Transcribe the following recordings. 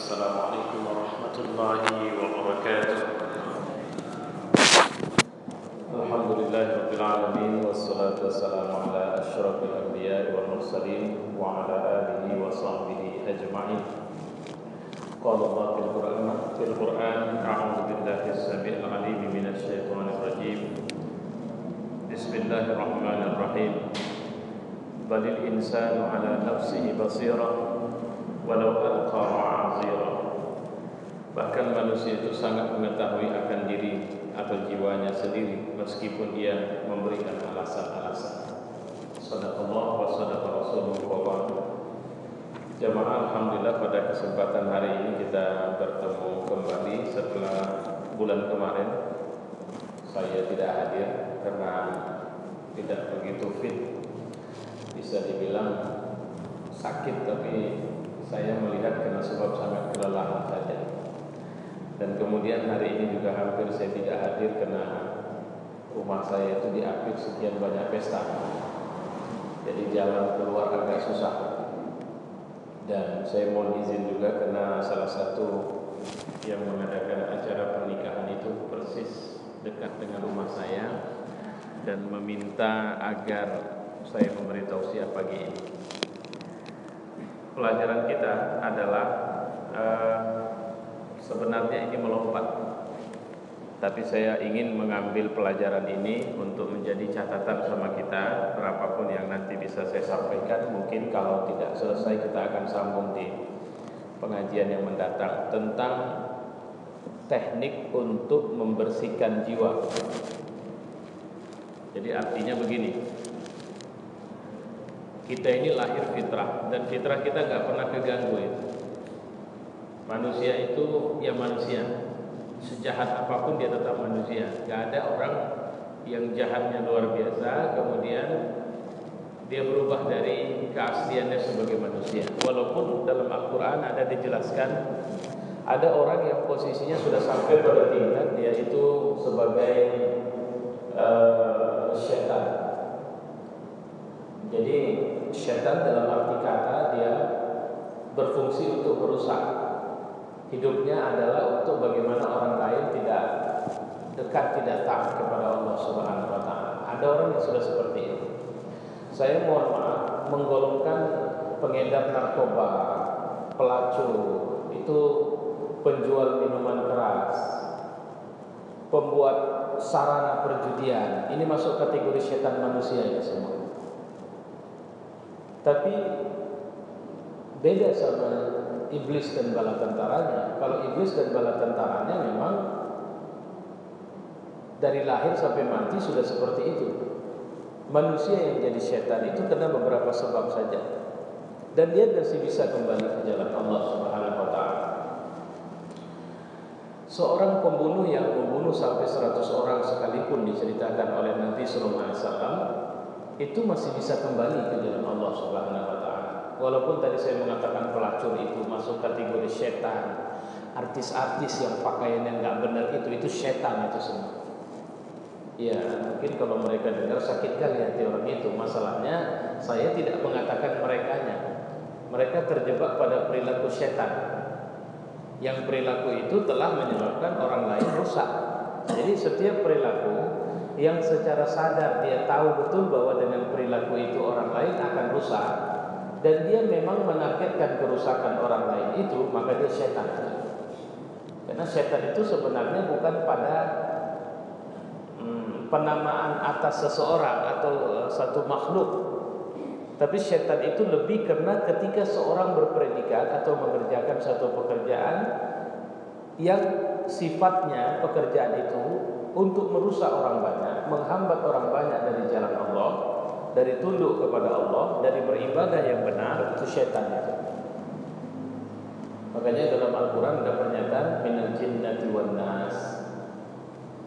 Assalamualaikum warahmatullahi wabarakatuh. Alhamdulillahirabbil alamin wassalatu wassalamu ala asyrafil anbiya'i wal mursalin wa ala alihi wa sahbihi ajma'in. Qala Allah fil Qur'an a'udzu billahi as-sami'il 'alim minasy syaithanir rajim. Bismillahirrahmanirrahim. Balil insanu ala nafsihi basirah walau alqa ma'azira. Bahkan manusia itu sangat mengetahui akan diri atau jiwanya sendiri meskipun ia memberikan alasan-alasan. Shadaqallah wa shadaqa rasuluhu wa ba'd. Jamaah, alhamdulillah pada kesempatan hari ini kita bertemu kembali setelah bulan kemarin saya tidak hadir karena tidak begitu fit. Bisa dibilang sakit, tapi saya melihat karena sebab sangat kelelahan saja. Dan kemudian hari ini juga hampir saya tidak hadir karena rumah saya itu diapit sekian banyak pesta. Jadi jalan keluar agak susah. Dan saya mohon izin juga karena salah satu yang mengadakan acara pernikahan itu persis dekat dengan rumah saya dan meminta agar saya memberi tausiah pagi ini. Pelajaran kita adalah sebenarnya ini melompat, tapi saya ingin mengambil pelajaran ini untuk menjadi catatan sama kita. Berapapun yang nanti bisa saya sampaikan, mungkin kalau tidak selesai kita akan sambung di pengajian yang mendatang tentang teknik untuk membersihkan jiwa. Jadi artinya begini, kita ini lahir fitrah, dan fitrah kita gak pernah keganggu itu. Manusia itu ya manusia, sejahat apapun dia tetap manusia. Gak ada orang yang jahatnya luar biasa kemudian dia berubah dari keasliannya sebagai manusia. Walaupun dalam Al-Quran ada dijelaskan, ada orang yang posisinya sudah sampai pada tingkat dia itu sebagai syaitan. Jadi syaitan dalam arti kata dia berfungsi untuk merusak. Hidupnya adalah untuk bagaimana orang lain tidak dekat, tidak taat kepada Allah Subhanahu wa taala. Ada orang yang sudah seperti itu. Saya mohon maaf menggolongkan pengedar narkoba, pelacur, itu penjual minuman keras, pembuat sarana perjudian, ini masuk kategori syaitan manusia ya semua. Tapi beda sama iblis dan bala tentaranya. Kalau iblis dan bala tentaranya memang dari lahir sampai mati sudah seperti itu. Manusia yang jadi syaitan itu kena beberapa sebab saja, dan dia masih bisa kembali ke jalan Allah Subhanahu wa taala. Seorang pembunuh yang membunuh sampai 100 orang sekalipun diceritakan oleh Nabi sallallahu alaihi wasallam itu masih bisa kembali ke jalan Allah Subhanahu wa taala. Walaupun tadi saya mengatakan pelacur itu masuk kategori setan, artis-artis yang pakaiannya enggak benar itu setan itu semua. Ya, mungkin kalau mereka dengar sakit kali hati orang itu. Masalahnya saya tidak mengatakan merekanya. Mereka terjebak pada perilaku setan. Yang perilaku itu telah menyebabkan orang lain rusak. Jadi setiap perilaku yang secara sadar dia tahu betul bahwa dengan perilaku itu orang lain akan rusak, dan dia memang menargetkan kerusakan orang lain itu, maka dia setan. Karena setan itu sebenarnya bukan pada penamaan atas seseorang atau satu makhluk, tapi setan itu lebih karena ketika seorang berpredikat atau mengerjakan satu pekerjaan yang sifatnya pekerjaan itu untuk merusak orang banyak, menghambat orang banyak dari jalan Allah, dari tunduk kepada Allah, dari beribadah yang benar, itu syaitan itu. Makanya dalam Al-Quran ada pernyataan minal jinnati wan nas.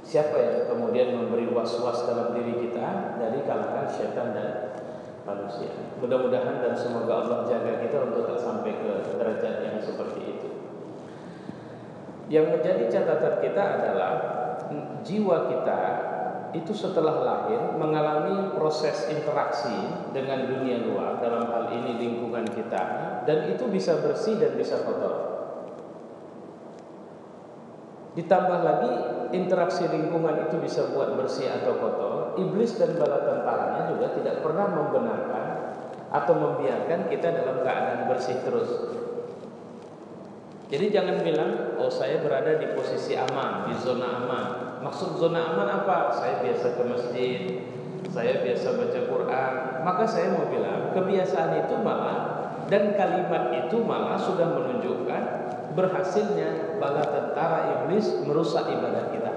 Siapa yang kemudian memberi was-was dalam diri kita? Dari kalangan syaitan dan manusia. Mudah-mudahan dan semoga Allah jaga kita untuk tak sampai ke derajat yang seperti itu. Yang menjadi catatan kita adalah jiwa kita itu setelah lahir mengalami proses interaksi dengan dunia luar, dalam hal ini lingkungan kita, dan itu bisa bersih dan bisa kotor. Ditambah lagi interaksi lingkungan itu bisa buat bersih atau kotor. Iblis dan bala tentaranya juga tidak pernah membenarkan atau membiarkan kita dalam keadaan bersih terus. Jadi jangan bilang, oh saya berada di posisi aman, di zona aman. Maksud zona aman apa? Saya biasa ke masjid, saya biasa baca Quran. Maka saya mau bilang, kebiasaan itu malah, dan kalimat itu malah sudah menunjukkan berhasilnya bala tentara iblis merusak ibadah kita.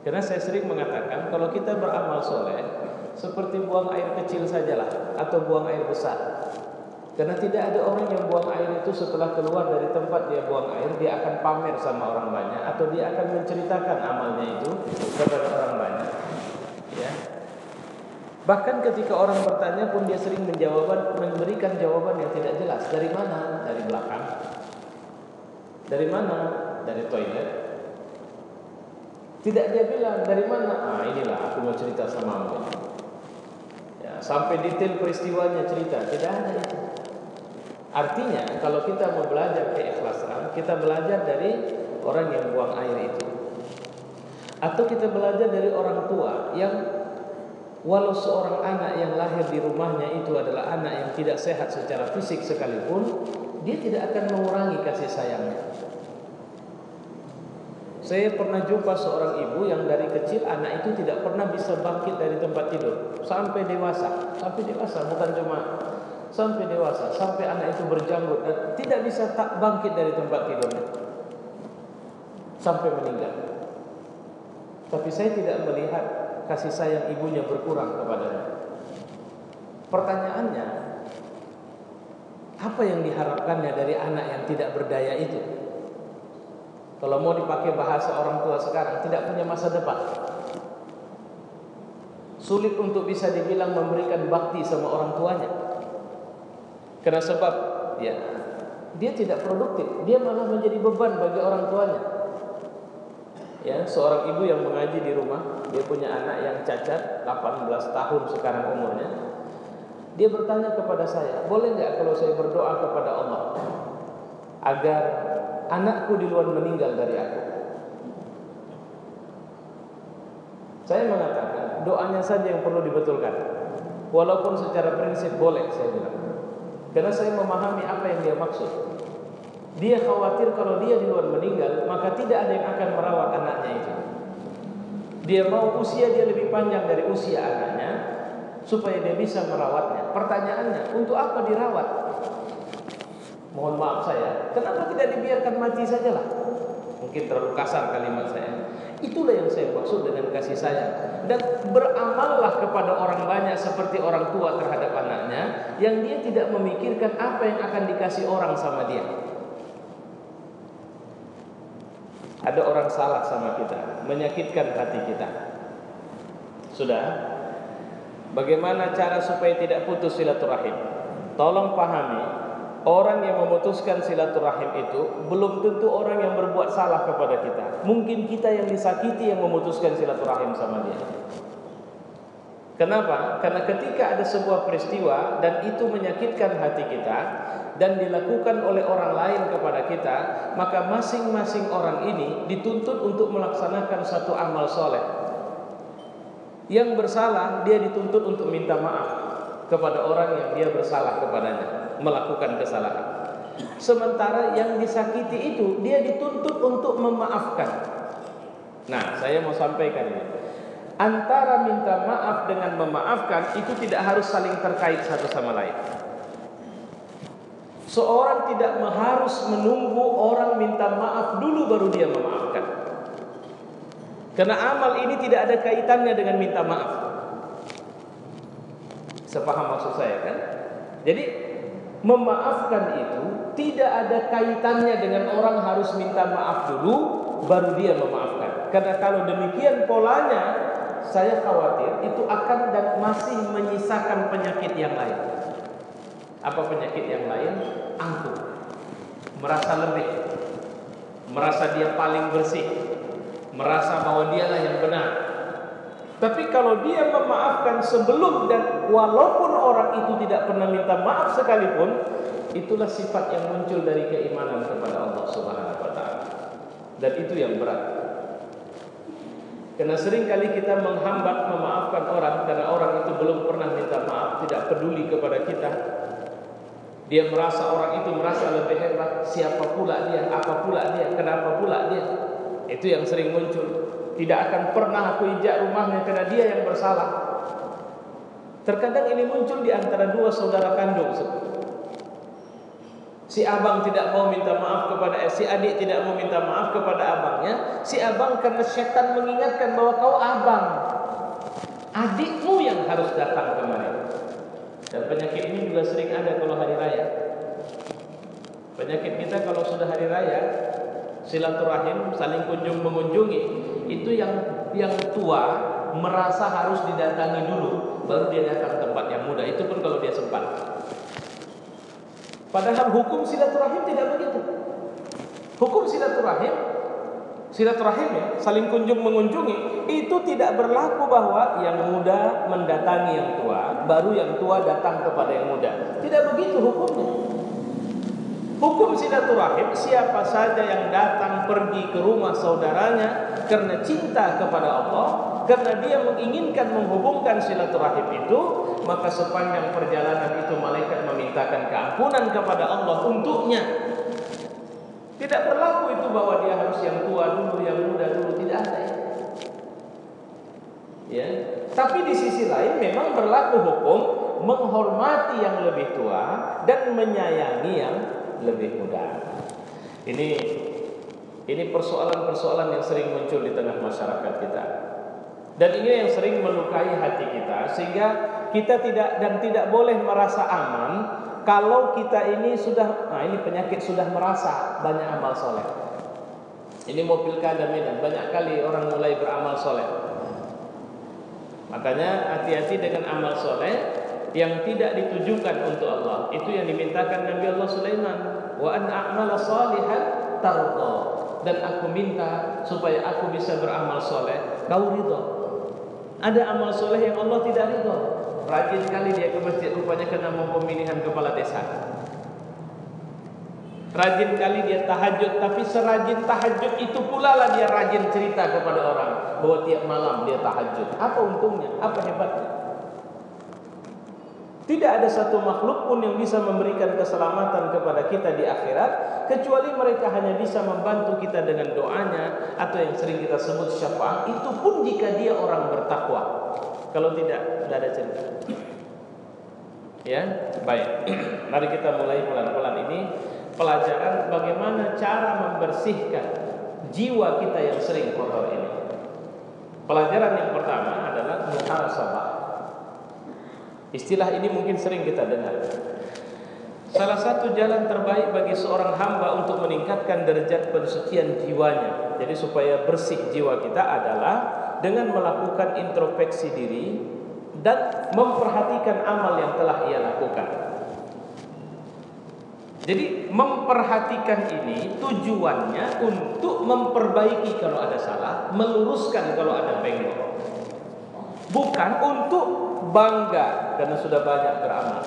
Karena saya sering mengatakan, kalau kita beramal soleh, seperti buang air kecil sajalah, atau buang air besar. Karena tidak ada orang yang buang air itu setelah keluar dari tempat dia buang air, dia akan pamer sama orang banyak, atau dia akan menceritakan amalnya itu kepada orang banyak. Ya. Bahkan ketika orang bertanya pun dia sering memberikan jawaban yang tidak jelas. Dari mana? Dari belakang. Dari mana? Dari toilet. Tidak dia bilang dari mana? Inilah aku mau cerita sama kamu. Ya, sampai detail peristiwanya cerita. Tidak ada itu. Artinya kalau kita mau belajar keikhlasan, kita belajar dari orang yang buang air itu. Atau kita belajar dari orang tua yang walau seorang anak yang lahir di rumahnya itu adalah anak yang tidak sehat secara fisik sekalipun, dia tidak akan mengurangi kasih sayangnya. Saya pernah jumpa seorang ibu yang dari kecil anak itu tidak pernah bisa bangkit dari tempat tidur sampai dewasa, bukan cuma sampai dewasa, sampai anak itu berjanggut dan tidak bisa tak bangkit dari tempat tidurnya sampai meninggal. Tapi saya tidak melihat kasih sayang ibunya berkurang kepadanya. Pertanyaannya, apa yang diharapkannya dari anak yang tidak berdaya itu? Kalau mau dipakai bahasa orang tua sekarang, tidak punya masa depan. Sulit untuk bisa dibilang memberikan bakti sama orang tuanya. Karena sebab ya, dia tidak produktif, dia malah menjadi beban bagi orang tuanya. Ya, seorang ibu yang mengaji di rumah, dia punya anak yang cacat 18 tahun sekarang umurnya. Dia bertanya kepada saya, boleh nggak kalau saya berdoa kepada Allah agar anakku di luar meninggal dari aku? Saya mengatakan doanya saja yang perlu dibetulkan. Walaupun secara prinsip boleh, saya bilang. Karena saya memahami apa yang dia maksud. Dia khawatir kalau dia di luar meninggal, maka tidak ada yang akan merawat anaknya itu. Dia mau usia dia lebih panjang dari usia anaknya, supaya dia bisa merawatnya. Pertanyaannya, untuk apa dirawat? Mohon maaf saya, kenapa tidak dibiarkan mati sajalah? Mungkin terlalu kasar kalimat saya. Itulah yang saya maksud dengan kasih sayang. Dan beramallah kepada orang banyak seperti orang tua terhadap anaknya, yang dia tidak memikirkan apa yang akan dikasih orang sama dia. Ada orang salah sama kita, menyakitkan hati kita. Sudah, bagaimana cara supaya tidak putus silaturahim? Tolong pahami, orang yang memutuskan silaturahim itu belum tentu orang yang berbuat salah kepada kita. Mungkin kita yang disakiti yang memutuskan silaturahim sama dia. Kenapa? Karena ketika ada sebuah peristiwa dan itu menyakitkan hati kita dan dilakukan oleh orang lain kepada kita, maka masing-masing orang ini dituntut untuk melaksanakan satu amal soleh. Yang bersalah dia dituntut untuk minta maaf kepada orang yang dia bersalah kepadanya, melakukan kesalahan. Sementara yang disakiti itu dia dituntut untuk memaafkan. Nah, saya mau sampaikan ini. Antara minta maaf dengan memaafkan itu tidak harus saling terkait satu sama lain. Seorang tidak harus menunggu orang minta maaf dulu baru dia memaafkan. Karena amal ini tidak ada kaitannya dengan minta maaf. Sepaham maksud saya kan? Jadi memaafkan itu tidak ada kaitannya dengan orang harus minta maaf dulu baru dia memaafkan. Karena kalau demikian polanya, saya khawatir itu akan dan masih menyisakan penyakit yang lain. Apa penyakit yang lain? Angkuh, merasa lebih, merasa dia paling bersih, merasa bahwa dialah yang benar. Tapi kalau dia memaafkan sebelum dan walaupun orang itu tidak pernah minta maaf sekalipun, itulah sifat yang muncul dari keimanan kepada Allah Subhanahu wa taala. Dan itu yang berat. Karena seringkali kita menghambat memaafkan orang karena orang itu belum pernah minta maaf, tidak peduli kepada kita. Dia merasa orang itu merasa lebih hebat. Siapa pula dia? Apa pula dia? Kenapa pula dia? Itu yang sering muncul. Tidak akan pernah aku ijak rumahnya karena dia yang bersalah. Terkadang ini muncul di antara dua saudara kandung. Si abang tidak mau minta maaf kepada si adik tidak mau minta maaf kepada abangnya. Si abang karena setan mengingatkan bahwa kau abang, adikmu yang harus datang kemari. Dan penyakit ini juga sering ada kalau hari raya. Penyakit kita kalau sudah hari raya, silaturahim, saling kunjung mengunjungi, itu yang tua merasa harus didatangi dulu, baru dia datang ke tempat yang muda. Itu pun kalau dia sempat. Padahal hukum silaturahim tidak begitu. Hukum silaturahim ya, saling kunjung mengunjungi, itu tidak berlaku bahwa yang muda mendatangi yang tua, baru yang tua datang kepada yang muda. Tidak begitu hukumnya. Hukum silaturahim, siapa saja yang datang pergi ke rumah saudaranya karena cinta kepada Allah, karena dia menginginkan menghubungkan silaturahim itu, maka sepanjang perjalanan itu malaikat memintakan keampunan kepada Allah untuknya. Tidak berlaku itu bahwa dia harus yang tua dulu, yang muda dulu, tidak ada ya. Tapi di sisi lain memang berlaku hukum menghormati yang lebih tua dan menyayangi yang lebih muda. Ini persoalan-persoalan yang sering muncul di tengah masyarakat kita. Dan ini yang sering melukai hati kita, sehingga kita tidak boleh merasa aman kalau kita ini sudah, ini penyakit sudah merasa banyak amal soleh. Ini mau pilkada Medan, banyak kali orang mulai beramal soleh. Makanya hati-hati dengan amal soleh yang tidak ditujukan untuk Allah. Itu yang dimintakan Nabi Allah Sulaiman, wa an a'mala salihan tarda, dan aku minta supaya aku bisa beramal soleh, kau ridha. Ada amal soleh yang Allah tidak ridha. Rajin kali dia ke masjid, rupanya kena mau pemilihan kepala desa. Rajin kali dia tahajud, tapi serajin tahajud itu pula lah dia rajin cerita kepada orang bahwa tiap malam dia tahajud. Apa untungnya? Apa hebatnya? Tidak ada satu makhluk pun yang bisa memberikan keselamatan kepada kita di akhirat, kecuali mereka hanya bisa membantu kita dengan doanya, atau yang sering kita sebut syafaat. Itu pun jika dia orang bertakwa. Kalau tidak ada cerita. Ya, baik. Mari kita mulai pelan-pelan ini pelajaran bagaimana cara membersihkan jiwa kita yang sering kotor ini. Pelajaran yang pertama adalah muhasabah. Istilah ini mungkin sering kita dengar. Salah satu jalan terbaik bagi seorang hamba untuk meningkatkan derajat pensucian jiwanya, jadi supaya bersih jiwa kita, adalah dengan melakukan introspeksi diri dan memperhatikan amal yang telah ia lakukan. Jadi memperhatikan ini tujuannya untuk memperbaiki kalau ada salah, meluruskan kalau ada bengkok. Bukan untuk bangga karena sudah banyak beramal.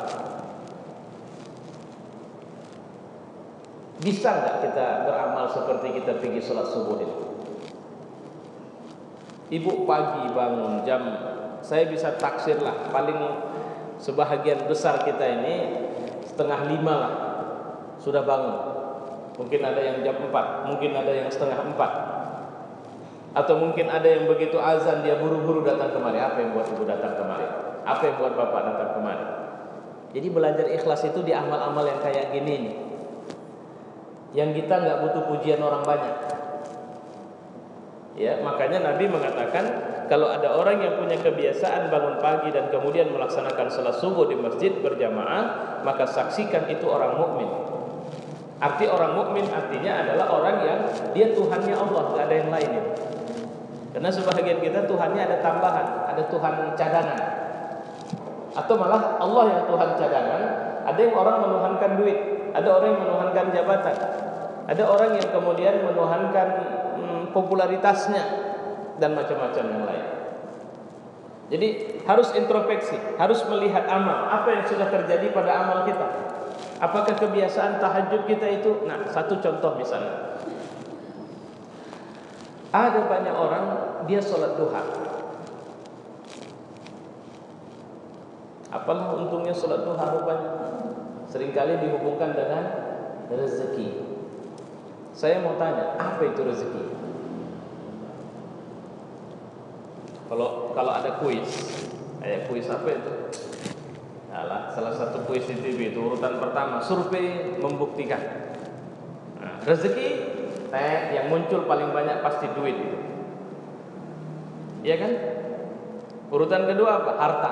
Bisa enggak kita beramal seperti kita pergi sholat subuh ini? Ibu pagi bangun jam, saya bisa taksir lah, paling sebahagian besar kita ini 4:30 lah sudah bangun. Mungkin ada yang jam 4, mungkin ada yang 3:30, atau mungkin ada yang begitu azan dia buru-buru datang kemari. Apa yang buat ibu datang kemari? Apa yang buat bapak datang kemari? Jadi belajar ikhlas itu di amal-amal yang kayak gini nih, yang kita nggak butuh pujian orang banyak. Ya, makanya Nabi mengatakan kalau ada orang yang punya kebiasaan bangun pagi dan kemudian melaksanakan salat subuh di masjid berjamaah, maka saksikan itu orang mukmin. Arti orang mukmin artinya adalah orang yang dia Tuhannya Allah, nggak ada yang lain. Karena sebahagian kita Tuhannya ada tambahan, ada Tuhan cadangan, atau malah Allah yang Tuhan cadangan. Ada yang orang menuhankan duit, ada orang yang menuhankan jabatan, ada orang yang kemudian menuhankan popularitasnya dan macam-macam yang lain. Jadi harus introspeksi, harus melihat amal, apa yang sudah terjadi pada amal kita. Apakah kebiasaan tahajud kita itu? Nah, satu contoh misalnya. Ada banyak orang dia sholat duha. Apalah untungnya sholat duha rupanya? Seringkali dihubungkan dengan rezeki. Saya mau tanya, apa itu rezeki? Kalau ada kuis, kuis apa itu? Alah, salah satu kuis di TV itu urutan pertama, survei membuktikan. Nah, rezeki yang muncul paling banyak pasti duit. Iya kan? Urutan kedua apa? Harta.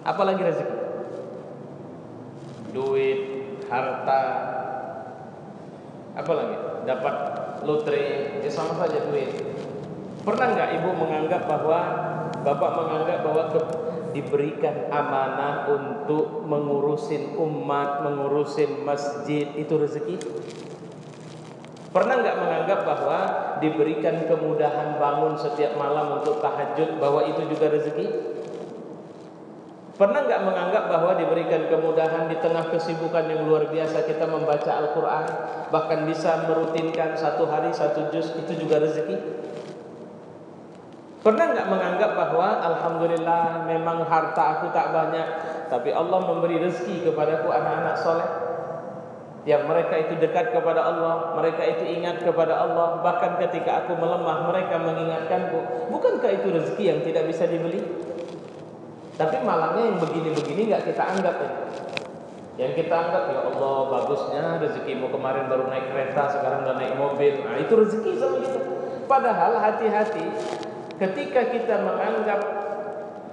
Apalagi rezeki? Duit, harta. Apalagi? Dapat lotre, sama saja duit. Pernah nggak ibu menganggap bahwa bapak menganggap bahwa diberikan amanah untuk mengurusin umat, mengurusin masjid itu rezeki? Pernah nggak menganggap bahwa diberikan kemudahan bangun setiap malam untuk tahajud bahwa itu juga rezeki? Pernah nggak menganggap bahwa diberikan kemudahan di tengah kesibukan yang luar biasa kita membaca Al-Quran, bahkan bisa merutinkan 1 hari 1 juz, itu juga rezeki? Pernah nggak menganggap bahwa alhamdulillah memang harta aku tak banyak, tapi Allah memberi rezeki kepadaku anak-anak soleh yang mereka itu dekat kepada Allah, mereka itu ingat kepada Allah, bahkan ketika aku melemah mereka mengingatkanku. Bukankah itu rezeki yang tidak bisa dibeli? Tapi malangnya yang begini-begini nggak kita anggap ya. Yang kita anggap, ya Allah bagusnya rezekimu kemarin baru naik kereta, sekarang udah naik mobil. Nah itu rezeki sama kita. Padahal hati-hati, ketika kita menganggap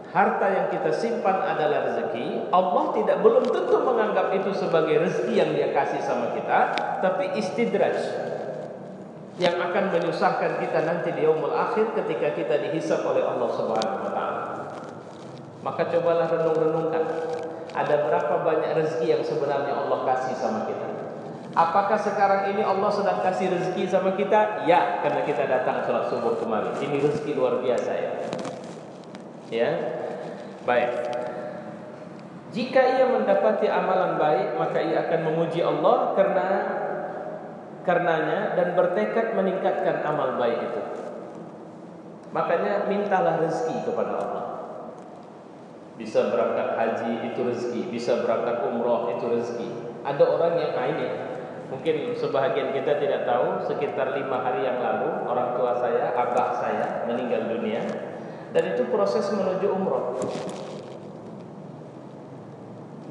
harta yang kita simpan adalah rezeki, Allah belum tentu menganggap itu sebagai rezeki yang Dia kasih sama kita, tapi istidraj yang akan menyusahkan kita nanti di yaumul akhir ketika kita dihisab oleh Allah Subhanahu wa taala. Maka cobalah renung-renungkan, ada berapa banyak rezeki yang sebenarnya Allah kasih sama kita. Apakah sekarang ini Allah sedang kasih rezeki sama kita? Ya, karena kita datang sholat subuh kemarin. Ini rezeki luar biasa ya. Ya, baik. Jika ia mendapati amalan baik, maka ia akan memuji Allah karenanya dan bertekad meningkatkan amal baik itu. Makanya mintalah rezeki kepada Allah. Bisa berangkat haji itu rezeki, bisa berangkat umroh itu rezeki. Ada orang yang ini, mungkin sebahagian kita tidak tahu, sekitar 5 hari yang lalu orang tua saya, abah saya meninggal dunia, dan itu proses menuju umroh.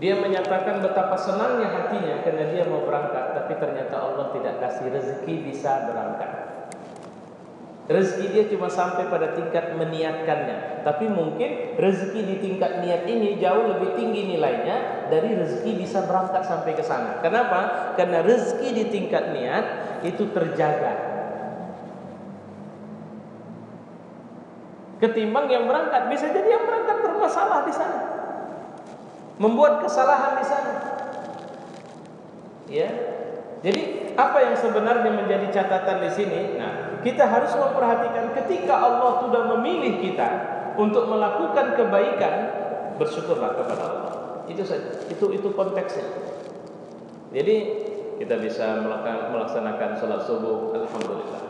Dia menyatakan betapa senangnya hatinya karena dia mau berangkat, tapi ternyata Allah tidak kasih rezeki bisa berangkat. Rezeki dia cuma sampai pada tingkat meniatkannya, tapi mungkin rezeki di tingkat niat ini jauh lebih tinggi nilainya dari rezeki bisa berangkat sampai ke sana. Kenapa? Karena rezeki di tingkat niat itu terjaga ketimbang yang berangkat. Bisa jadi yang berangkat bermasalah di sana, membuat kesalahan di sana. Ya. Jadi apa yang sebenarnya menjadi catatan di sini? Nah, kita harus memperhatikan ketika Allah sudah memilih kita untuk melakukan kebaikan, bersyukurlah kepada Allah. Itu saja. Itu konteksnya. Jadi kita bisa melaksanakan salat subuh, alhamdulillah.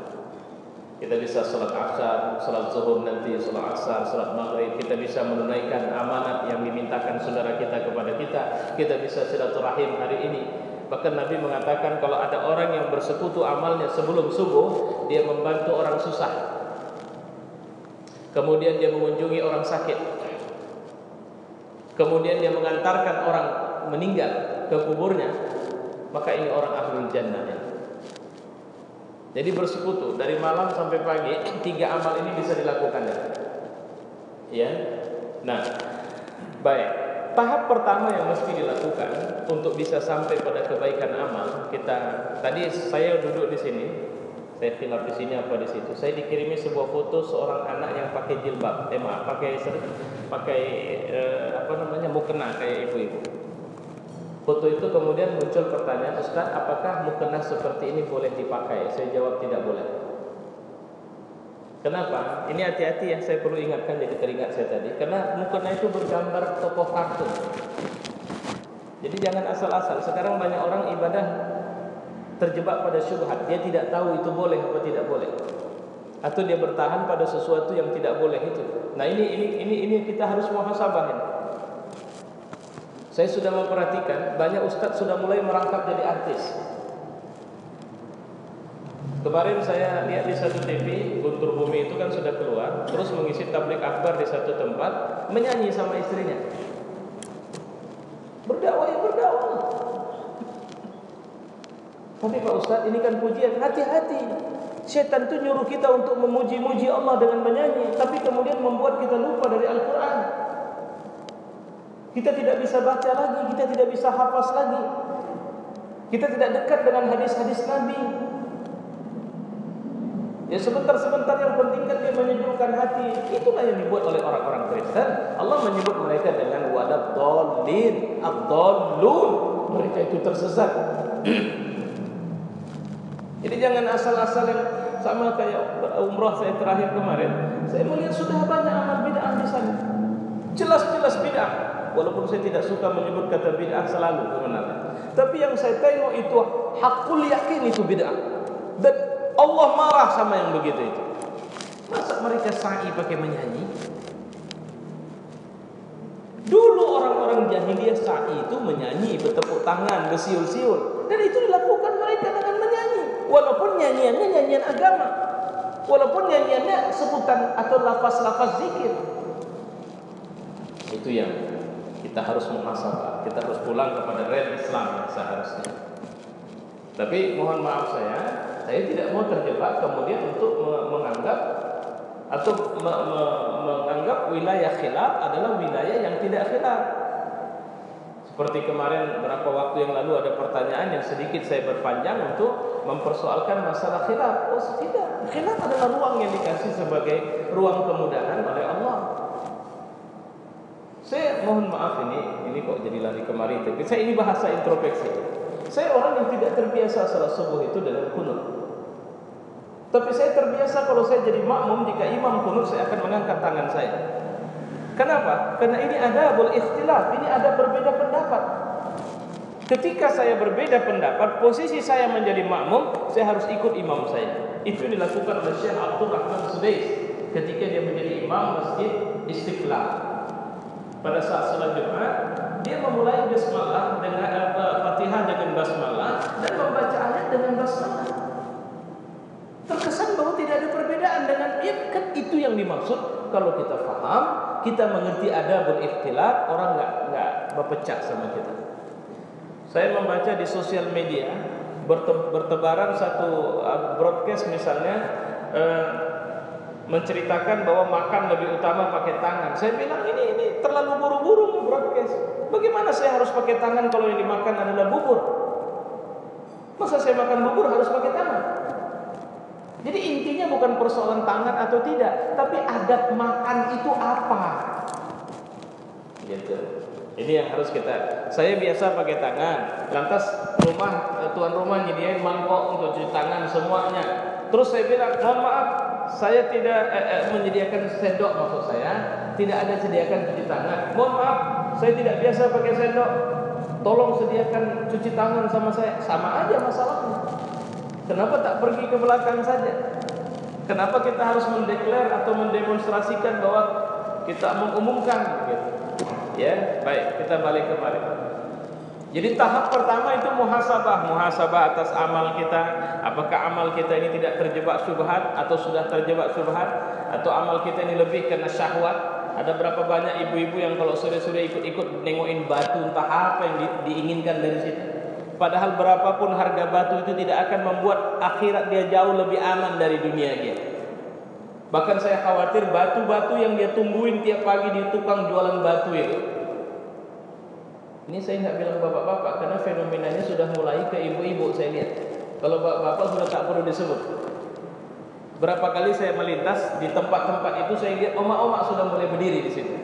Kita bisa salat asar, salat zuhur nanti, salat asar, salat maghrib. Kita bisa menunaikan amanat yang dimintakan saudara kita kepada kita. Kita bisa silaturahim hari ini. Bahkan Nabi mengatakan kalau ada orang yang bersekutu amalnya sebelum subuh, dia membantu orang susah, kemudian dia mengunjungi orang sakit, kemudian dia mengantarkan orang meninggal ke kuburnya, maka ini orang ahlul jannah ya. Jadi bersekutu dari malam sampai pagi, 3 amal ini bisa dilakukan ya. Nah, baik. Tahap pertama yang mesti dilakukan untuk bisa sampai pada kebaikan amal, tadi saya duduk di sini, saya khilaf di sini apa di situ. Saya dikirimi sebuah foto seorang anak yang pakai jilbab, mukena kayak ibu-ibu. Foto itu kemudian muncul pertanyaan, Ustaz, apakah mukena seperti ini boleh dipakai? Saya jawab tidak boleh. Kenapa? Ini hati-hati ya, saya perlu ingatkan, jadi teringat saya tadi. Karena mukena itu bergambar tokoh kartun. Jadi jangan asal-asal. Sekarang banyak orang ibadah terjebak pada syubhat. Dia tidak tahu itu boleh atau tidak boleh. atau dia bertahan pada sesuatu yang tidak boleh itu. Nah, ini kita harus muhasabahin. Saya sudah memperhatikan banyak ustadz sudah mulai merangkap jadi artis. Kemarin saya lihat di satu TV, Guntur Bumi itu kan sudah keluar, terus mengisi tablik akbar di satu tempat, menyanyi sama istrinya. Berdakwah ya berdakwah. Tapi Pak Ustadz, ini kan pujian, hati-hati. Setan itu nyuruh kita untuk memuji-muji Allah dengan menyanyi, tapi kemudian membuat kita lupa dari Al-Quran. Kita tidak bisa baca lagi, kita tidak bisa hafaz lagi. Kita tidak dekat dengan hadis-hadis Nabi. Ya sebentar-sebentar yang penting kan dia menyejukkan hati. Itulah yang dibuat oleh orang-orang Kristen. Allah menyebut mereka dengan wadad-dallin, ad-dallun. Mereka itu tersesat. Jadi jangan asal-asal yang sama kayak umrah saya terakhir kemarin. Saya melihat sudah banyak amal bid'ah di sana. Jelas-jelas bid'ah. Walaupun saya tidak suka menyebut kata bid'ah selalu kebenaran. Tapi yang saya tengok itu hakul yakin itu bid'ah. Dan Allah marah sama yang begitu itu. Masa mereka sa'i pakai menyanyi? Dulu orang-orang jahiliyah sa'i itu menyanyi, bertepuk tangan, bersiul-siul. Dan itu dilakukan mereka dengan menyanyi. Walaupun nyanyiannya nyanyian agama. Walaupun nyanyiannya sebutan atau lafaz-lafaz zikir. Itu yang kita harus muhasabah. Kita harus pulang kepada rel Islam yang seharusnya. Tapi mohon maaf saya tidak mau terjebak kemudian untuk menganggap atau menganggap wilayah khilaf adalah wilayah yang tidak khilaf. Seperti kemarin beberapa waktu yang lalu ada pertanyaan yang sedikit saya berpanjang untuk mempersoalkan masalah khilaf. Oh tidak, khilaf adalah ruang yang dikasih sebagai ruang kemudahan oleh Allah. Saya mohon maaf ini kok jadi lari kemari. Tapi saya ini bahasa introspeksi. Saya orang yang tidak terbiasa salat subuh itu dengan kunut. Tapi saya terbiasa kalau saya jadi makmum, jika imam kunut saya akan mengangkat tangan saya. Kenapa? Karena ini ada ikhtilaf, ini ada berbeda pendapat. Ketika saya berbeda pendapat, posisi saya menjadi makmum, saya harus ikut imam saya. Itu dilakukan oleh Syekh Abdul Rahman Sudais ketika dia menjadi imam Masjid Istiqlal. Pada saat salat Jumat, dia memulai basmalah dengan Fatihah dengan basmalah dan membaca ayat dengan basmalah. Terkesan bahwa tidak ada perbedaan dengan kan itu yang dimaksud. Kalau kita faham, kita mengerti ada berikhtilaf, orang enggak berpecah sama kita. Saya membaca di sosial media bertebaran satu broadcast misalnya menceritakan bahwa makan lebih utama pakai tangan. Saya bilang ini terlalu buru-buru broadcast. Bagaimana saya harus pakai tangan kalau yang dimakan adalah bubur? Masa saya makan bubur harus pakai tangan? Jadi intinya bukan persoalan tangan atau tidak, tapi adat makan itu apa? Gitu. Ini yang harus kita. Saya biasa pakai tangan. Lantas tuan rumah nyediain mangkok untuk cuci tangan semuanya. Terus saya bilang, mohon maaf, saya tidak menyediakan sendok, maksud saya tidak ada sediakan cuci tangan. Mohon maaf, saya tidak biasa pakai sendok. Tolong sediakan cuci tangan sama saya. Sama aja masalahnya. Kenapa tak pergi ke belakang saja? Kenapa kita harus mendeklar atau mendemonstrasikan bahwa kita mengumumkan gitu? Ya, baik, kita balik kembali. Jadi tahap pertama itu muhasabah atas amal kita. Apakah amal kita ini tidak terjebak syubhat atau sudah terjebak syubhat, atau amal kita ini lebih karena syahwat? Ada berapa banyak ibu-ibu yang kalau sore-sore ikut-ikut nengokin batu entah apa yang diinginkan dari situ. Padahal berapapun harga batu itu tidak akan membuat akhirat dia jauh lebih aman dari dunia dia. Bahkan saya khawatir batu-batu yang dia tungguin tiap pagi di tukang jualan batu itu. Ini saya nggak bilang bapak-bapak karena fenomenanya sudah mulai ke ibu-ibu saya lihat. Kalau bapak-bapak sudah tak perlu disebut. Berapa kali saya melintas di tempat-tempat itu saya lihat omak-omak sudah mulai berdiri di situ.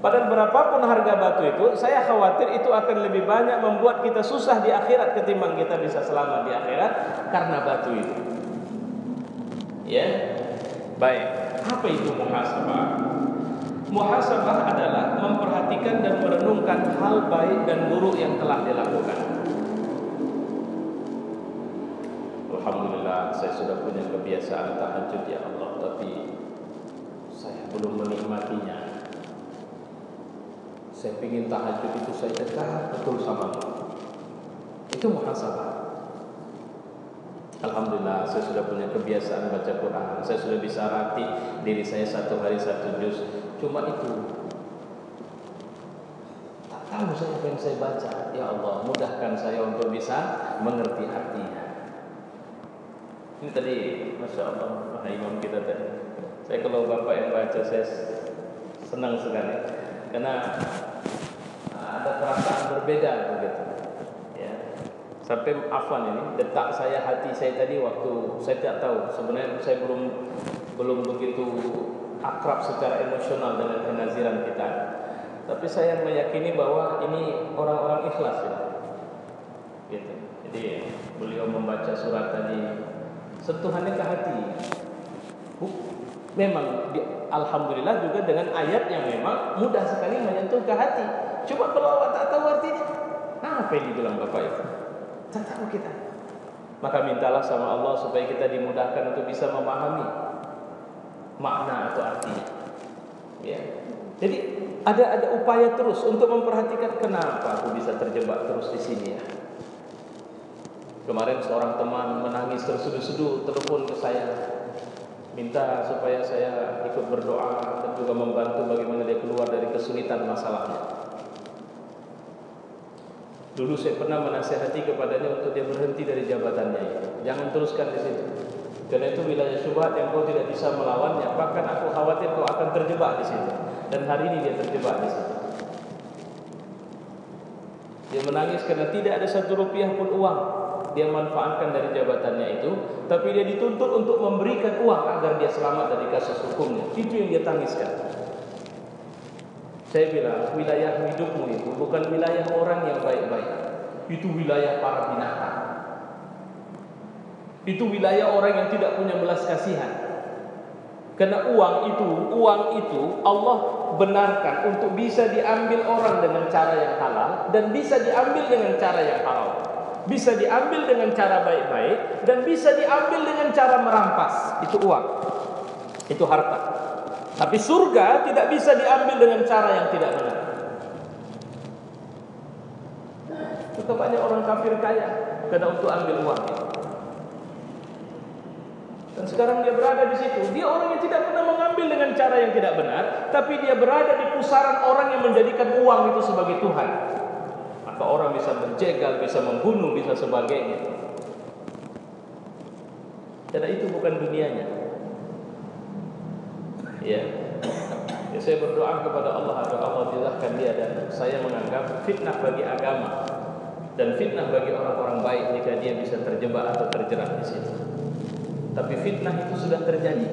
Padahal berapapun harga batu itu, saya khawatir itu akan lebih banyak membuat kita susah di akhirat ketimbang kita bisa selamat di akhirat karena batu itu. Ya, baik. Apa itu muhasabah? Muhasabah adalah memperhatikan dan merenungkan hal baik dan buruk yang telah dilakukan. Alhamdulillah saya sudah punya kebiasaan tahajud ya Allah, tapi saya belum menikmatinya. Saya ingin tahajud itu saya dekat betul sama Allah. Itu muhasabah. Alhamdulillah saya sudah punya kebiasaan baca Quran. Saya sudah bisa latih diri saya 1 hari 1 juz. Cuma itu tak tahu saya apa yang saya baca. Ya Allah, mudahkan saya untuk bisa mengerti artinya. Ini tadi Masya Allah Imam kita tadi. Saya kalau Bapak yang baca saya senang sekali, karena ada perasaan berbeda begitu. Ya. Sampai afwan ini detak saya, hati saya tadi waktu saya tidak tahu, sebenarnya saya belum begitu akrab secara emosional dengan kenaziran kita. Tapi saya meyakini bahwa ini orang-orang ikhlas ya. Gitu. Jadi beliau membaca surat tadi sentuhannya ke hati. Memang alhamdulillah juga dengan ayat yang memang mudah sekali menyentuh ke hati. Coba kalau awak tak tahu artinya, apa yang dibilang Bapak itu? Tak tahu kita. Maka mintalah sama Allah supaya kita dimudahkan untuk bisa memahami makna atau artinya. Ya. Jadi ada upaya terus untuk memperhatikan kenapa aku bisa terjebak terus di sini ya. Kemarin seorang teman menangis terseduh-seduh telepon ke saya, minta supaya saya ikut berdoa dan juga membantu bagaimana dia keluar dari kesulitan masalahnya. Dulu saya pernah menasihati kepadanya untuk dia berhenti dari jabatannya. Jangan teruskan di situ. Karena itu wilayah syubhat yang kau tidak bisa melawannya. Bahkan aku khawatir kau akan terjebak di situ. Dan hari ini dia terjebak di situ. Dia menangis karena tidak ada 1 rupiah pun uang dia manfaatkan dari jabatannya itu, tapi dia dituntut untuk memberikan uang agar dia selamat dari kasus hukumnya. Itu yang dia tangiskan. Saya bilang, wilayah hidupmu itu bukan wilayah orang yang baik-baik. Itu wilayah para binatang. Itu wilayah orang yang tidak punya belas kasihan. Karena uang itu Allah benarkan untuk bisa diambil orang dengan cara yang halal dan bisa diambil dengan cara yang haram. Bisa diambil dengan cara baik-baik dan bisa diambil dengan cara merampas. Itu uang, itu harta. Tapi surga tidak bisa diambil dengan cara yang tidak benar. Itu banyak orang kafir kaya karena untuk ambil uang itu. Dan sekarang dia berada di situ. Dia orang yang tidak pernah mengambil dengan cara yang tidak benar, tapi dia berada di pusaran orang yang menjadikan uang itu sebagai Tuhan. Maka orang bisa menjegal, bisa membunuh, bisa sebagainya. Karena itu bukan dunianya. Ya, saya berdoa kepada Allah agar Allah jadikan dia, dan saya menganggap fitnah bagi agama dan fitnah bagi orang-orang baik jika dia bisa terjebak atau terjerat di situ. Tapi fitnah itu sudah terjadi.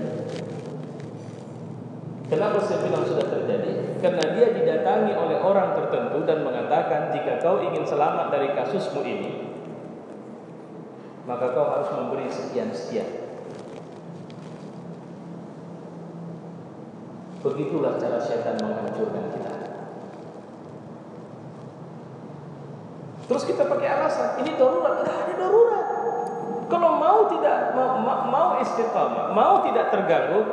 Kenapa saya bilang sudah terjadi? Karena dia didatangi oleh orang tertentu dan mengatakan, jika kau ingin selamat dari kasusmu ini, maka kau harus memberi sekian-sekian. Begitulah cara syaitan menghancurkan kita. Terus kita pakai alasan, ini darurat. Tidak ada darurat. Kalau mau istiqamah, mau tidak terganggu,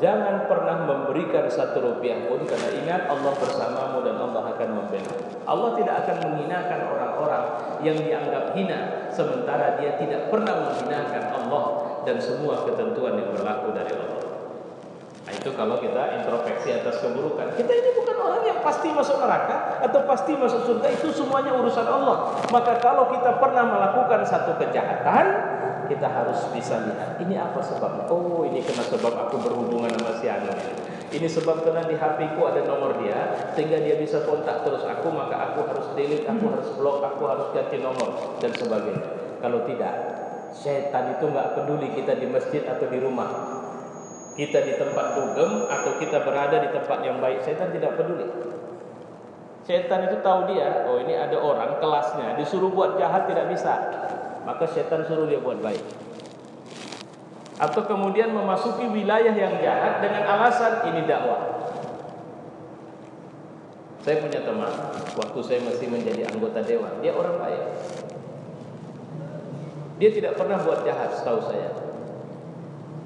jangan pernah memberikan 1 rupiah pun, karena ingat Allah bersamamu dan Allah akan membela. Allah tidak akan menghinakan orang-orang yang dianggap hina, sementara dia tidak pernah menghinakan Allah dan semua ketentuan yang berlaku dari Allah. Nah, itu kalau kita introspeksi atas keburukan. Kita ini bukan orang yang pasti masuk neraka atau pasti masuk surga, itu semuanya urusan Allah. Maka kalau kita pernah melakukan satu kejahatan, kita harus bisa lihat, ini apa sebabnya? Oh, ini kena sebab aku berhubungan sama si Anu. Ini sebab kena di HP ku ada nomor dia, sehingga dia bisa kontak terus aku, maka aku harus delete, aku harus blok, aku harus ganti nomor dan sebagainya. Kalau tidak, setan itu nggak peduli kita di masjid atau di rumah, kita di tempat dugem atau kita berada di tempat yang baik, setan tidak peduli. Setan itu tahu dia, oh ini ada orang kelasnya, disuruh buat jahat tidak bisa, maka setan suruh dia buat baik. Atau kemudian memasuki wilayah yang jahat dengan alasan ini dakwah. Saya punya teman, waktu saya masih menjadi anggota dewan, dia orang baik. Dia tidak pernah buat jahat setahu saya.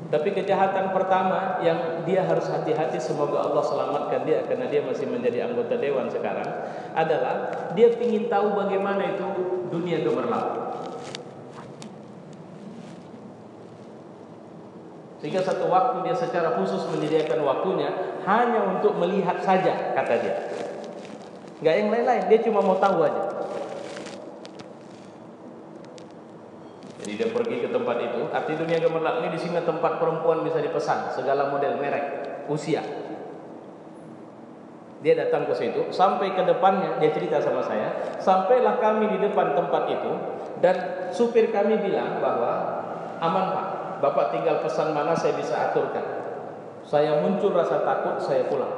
Tapi kejahatan pertama yang dia harus hati-hati, semoga Allah selamatkan dia karena dia masih menjadi anggota dewan sekarang, adalah dia ingin tahu bagaimana itu dunia gemerlap. Sehingga satu waktu dia secara khusus menyediakan waktunya hanya untuk melihat saja, kata dia. Nggak yang lain-lain, dia cuma mau tahu aja. Jadi dia pergi ke tempat itu. Arti dunia gemerlap ini di sini tempat perempuan bisa dipesan segala model, merek, usia. Dia datang ke situ, sampai ke depannya dia cerita sama saya, sampailah kami di depan tempat itu dan supir kami bilang bahwa aman Pak, Bapak tinggal pesan mana saya bisa aturkan. Saya muncul rasa takut, saya pulang.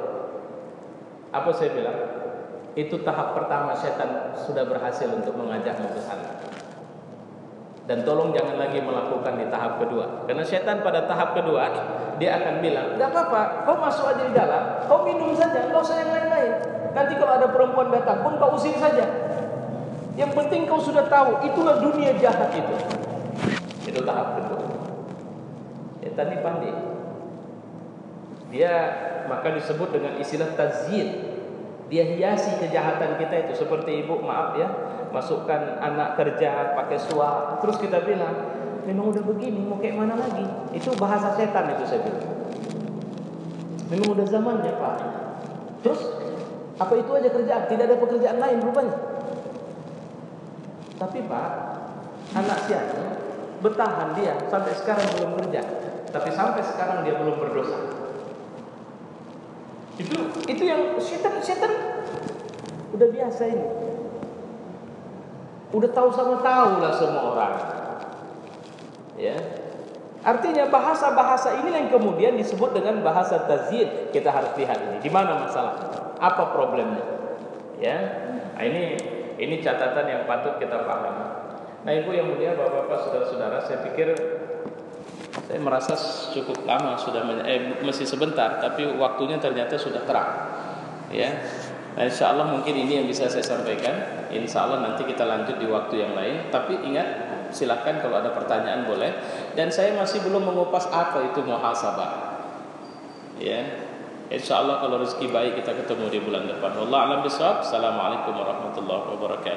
Apa saya bilang? Itu tahap pertama, setan sudah berhasil untuk mengajakmu ke sana. Dan tolong jangan lagi melakukan di tahap kedua. Karena setan pada tahap kedua dia akan bilang, enggak apa-apa, kau masuk aja di dalam, kau minum saja, enggak usah yang lain-lain. Nanti kalau ada perempuan datang pun kau usir saja. Yang penting kau sudah tahu, itulah dunia jahat itu. Itu tahap kedua. Setan ini pandai. Dia maka disebut dengan istilah tazyin. Dia hiasi kejahatan kita itu. Seperti ibu, maaf ya, masukkan anak kerja pakai suap, terus kita bilang memang udah begini, mau kayak mana lagi. Itu bahasa setan itu, saya bilang. Memang udah zamannya Pak. Terus apa itu aja kerjaan, tidak ada pekerjaan lain rupanya. Tapi Pak, anak siapa bertahan dia sampai sekarang belum kerja, tapi sampai sekarang dia belum berdosa. Itu yang setan udah biasa ini. Udah tahu sama tahu lah semua orang. Ya. Artinya bahasa-bahasa ini yang kemudian disebut dengan bahasa tazyin. Kita harus lihat ini. Di mana masalah? Apa problemnya? Ya. Nah, ini catatan yang patut kita pahami. Nah, Ibu yang mulia, Bapak-bapak, saudara-saudara, saya pikir saya merasa cukup lama sudah masih sebentar, tapi waktunya ternyata sudah terang. Ya. Nah, insya Allah mungkin ini yang bisa saya sampaikan. Insya Allah nanti kita lanjut di waktu yang lain. Tapi ingat, silahkan kalau ada pertanyaan boleh. Dan saya masih belum mengupas apa itu muhasabah. Ya, insya Allah kalau rezeki baik kita ketemu di bulan depan. Wallahu a'lam bishawab. Assalamualaikum warahmatullahi wabarakatuh.